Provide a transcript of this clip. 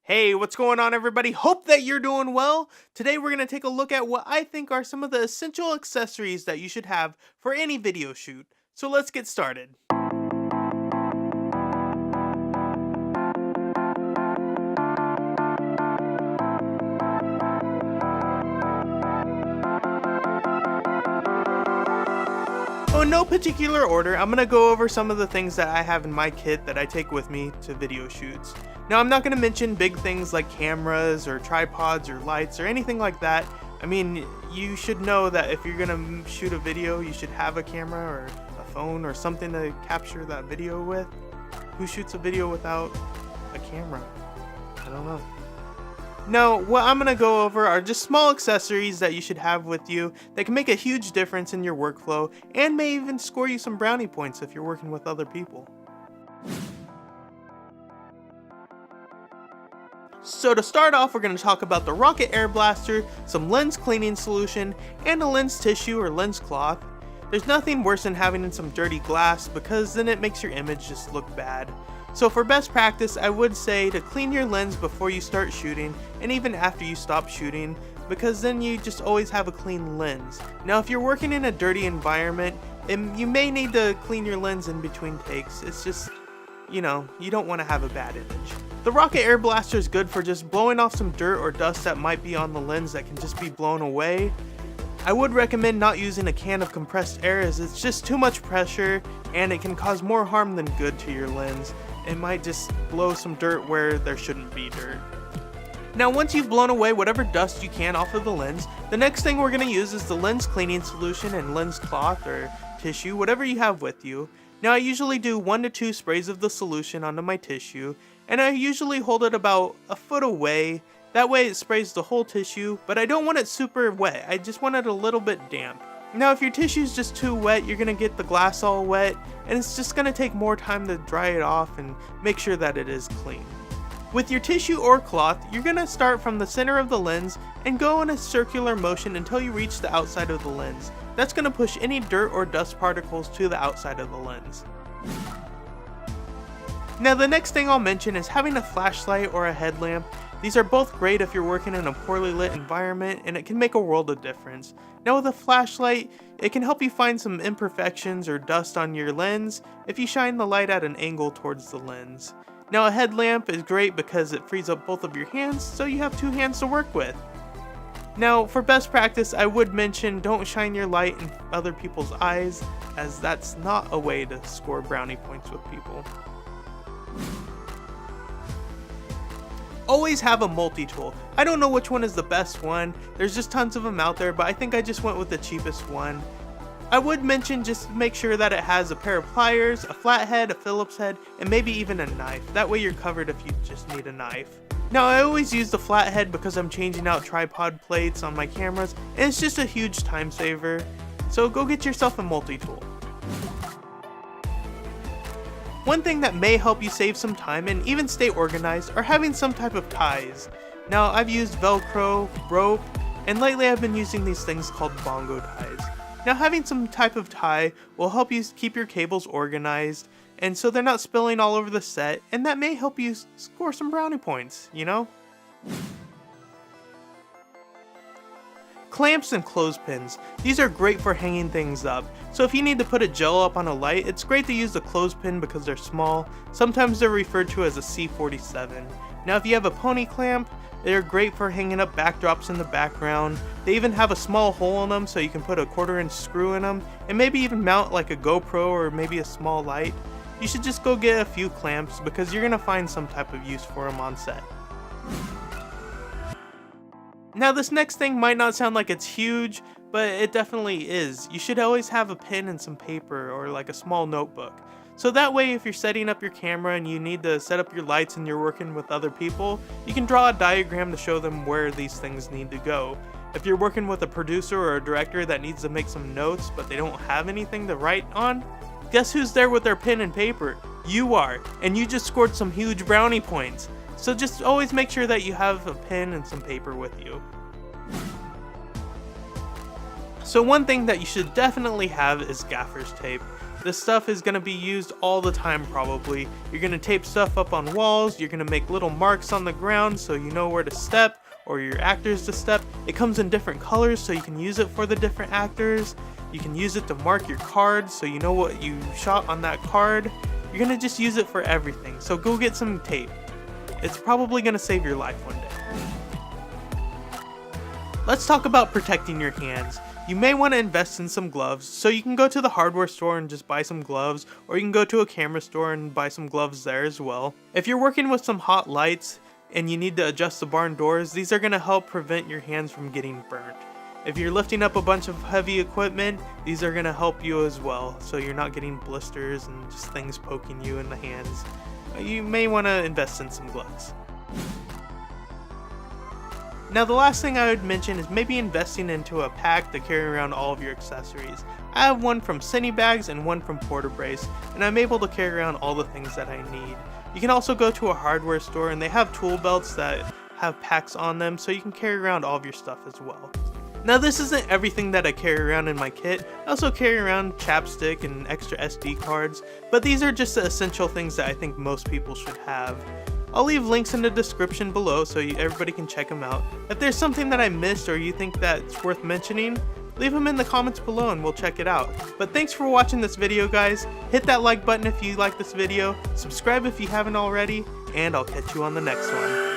Hey, what's going on, everybody? Hope that you're doing well. Today, we're going to take a look at what I think are some of the essential accessories that you should have for any video shoot. So let's get started. So in no particular order, I'm going to go over some of the things that I have in my kit that I take with me to video shoots. Now, I'm not going to mention big things like cameras or tripods or lights or anything like that. I mean, you should know that if you're going to shoot a video, you should have a camera or a phone or something to capture that video with. Who shoots a video without a camera? I don't know. No, what I'm going to go over are just small accessories that you should have with you that can make a huge difference in your workflow and may even score you some brownie points if you're working with other people. So to start off, we're going to talk about the Rocket Air Blaster, some lens cleaning solution, and a lens tissue or lens cloth. There's nothing worse than having some dirty glass because then it makes your image just look bad. So for best practice, I would say to clean your lens before you start shooting and even after you stop shooting, because then you just always have a clean lens. Now if you're working in a dirty environment, you may need to clean your lens in between takes. It's just, you don't want to have a bad image. The Rocket Air Blaster is good for just blowing off some dirt or dust that might be on the lens that can just be blown away. I would recommend not using a can of compressed air as it's just too much pressure and it can cause more harm than good to your lens. It might just blow some dirt where there shouldn't be dirt. Now once you've blown away whatever dust you can off of the lens, the next thing we're going to use is the lens cleaning solution and lens cloth or tissue, whatever you have with you. Now I usually do 1 to 2 sprays of the solution onto my tissue, and I usually hold it about a foot away. That way it sprays the whole tissue, but I don't want it super wet, I just want it a little bit damp. Now if your tissue's just too wet, you're going to get the glass all wet, and it's just going to take more time to dry it off and make sure that it is clean. With your tissue or cloth, you're going to start from the center of the lens and go in a circular motion until you reach the outside of the lens. That's going to push any dirt or dust particles to the outside of the lens. Now the next thing I'll mention is having a flashlight or a headlamp. These are both great if you're working in a poorly lit environment, and it can make a world of difference. Now with a flashlight, it can help you find some imperfections or dust on your lens if you shine the light at an angle towards the lens. Now a headlamp is great because it frees up both of your hands, so you have 2 hands to work with. Now for best practice, I would mention don't shine your light in other people's eyes, as that's not a way to score brownie points with people. Always have a multi-tool. I don't know which one is the best one, there's just tons of them out there, but I think I just went with the cheapest one. I would mention just make sure that it has a pair of pliers, a flathead, a Phillips head, and maybe even a knife. That way you're covered if you just need a knife. Now I always use the flathead because I'm changing out tripod plates on my cameras, and it's just a huge time saver. So go get yourself a multi-tool. One thing that may help you save some time and even stay organized are having some type of ties. Now I've used Velcro, rope, and lately I've been using these things called bongo ties. Now having some type of tie will help you keep your cables organized, and so they're not spilling all over the set, and that may help you score some brownie points, Clamps and clothespins. These are great for hanging things up. So if you need to put a gel up on a light, it's great to use the clothespin because they're small. Sometimes they're referred to as a C47. Now if you have a pony clamp, they're great for hanging up backdrops in the background. They even have a small hole in them so you can put a 1/4-inch screw in them and maybe even mount like a GoPro or maybe a small light. You should just go get a few clamps because you're going to find some type of use for them on set. Now this next thing might not sound like it's huge, but it definitely is. You should always have a pen and some paper or like a small notebook. So that way if you're setting up your camera and you need to set up your lights and you're working with other people, you can draw a diagram to show them where these things need to go. If you're working with a producer or a director that needs to make some notes but they don't have anything to write on, guess who's there with their pen and paper? You are, and you just scored some huge brownie points. So just always make sure that you have a pen and some paper with you. So one thing that you should definitely have is gaffer's tape. This stuff is going to be used all the time probably. You're going to tape stuff up on walls, you're going to make little marks on the ground so you know where to step or your actors to step. It comes in different colors so you can use it for the different actors. You can use it to mark your cards so you know what you shot on that card. You're going to just use it for everything, so go get some tape. It's probably going to save your life one day. Let's talk about protecting your hands. You may want to invest in some gloves, so you can go to the hardware store and just buy some gloves, or you can go to a camera store and buy some gloves there as well. If you're working with some hot lights and you need to adjust the barn doors, these are going to help prevent your hands from getting burnt. If you're lifting up a bunch of heavy equipment, these are going to help you as well, so you're not getting blisters and just things poking you in the hands. You may want to invest in some gloves. Now the last thing I would mention is maybe investing into a pack to carry around all of your accessories. I have one from Cinebags and one from Porta-Brace, and I'm able to carry around all the things that I need. You can also go to a hardware store and they have tool belts that have packs on them, so you can carry around all of your stuff as well. Now this isn't everything that I carry around in my kit. I also carry around chapstick and extra SD cards, but these are just the essential things that I think most people should have. I'll leave links in the description below so everybody can check them out. If there's something that I missed or you think that's worth mentioning, leave them in the comments below and we'll check it out. But thanks for watching this video, guys. Hit that like button if you like this video, subscribe if you haven't already, and I'll catch you on the next one.